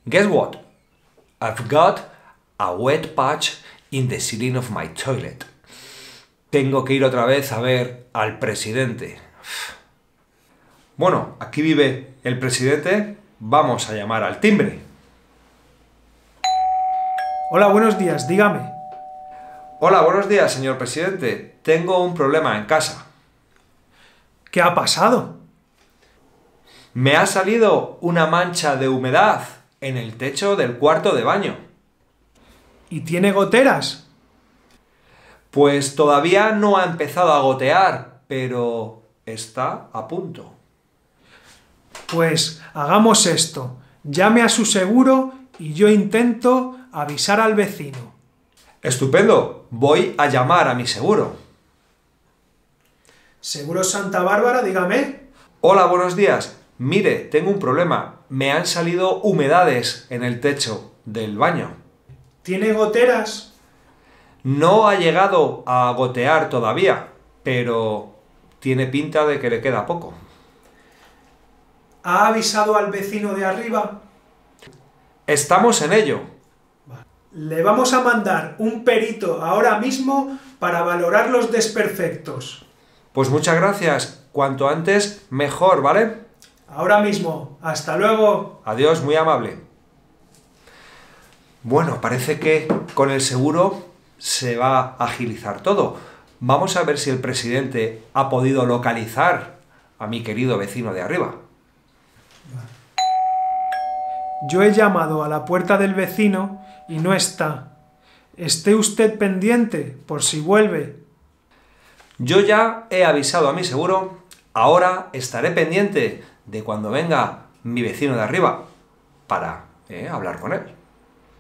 Guess what? I've got a wet patch in the ceiling of my toilet. Tengo que ir otra vez a ver al presidente. Bueno, aquí vive el presidente. Vamos a llamar al timbre. Hola, buenos días, dígame. Hola, buenos días, señor presidente. Tengo un problema en casa. ¿Qué ha pasado? Me ha salido una mancha de humedad en el techo del cuarto de baño. ¿Y tiene goteras? Pues todavía no ha empezado a gotear, pero está a punto. Pues hagamos esto. Llame a su seguro y yo intento avisar al vecino. Estupendo. Voy a llamar a mi seguro. ¿Seguro Santa Bárbara? Dígame. Hola, buenos días. Mire, tengo un problema. Me han salido humedades en el techo del baño. ¿Tiene goteras? No ha llegado a gotear todavía, pero tiene pinta de que le queda poco. ¿Ha avisado al vecino de arriba? Estamos en ello. Le vamos a mandar un perito ahora mismo para valorar los desperfectos. Pues muchas gracias. Cuanto antes, mejor, ¿vale? Ahora mismo. Hasta luego. Adiós, muy amable. Bueno, parece que con el seguro se va a agilizar todo. Vamos a ver si el presidente ha podido localizar a mi querido vecino de arriba. Yo he llamado a la puerta del vecino y no está. Esté usted pendiente por si vuelve. Yo ya he avisado a mi seguro, ahora estaré pendiente de cuando venga mi vecino de arriba para hablar con él.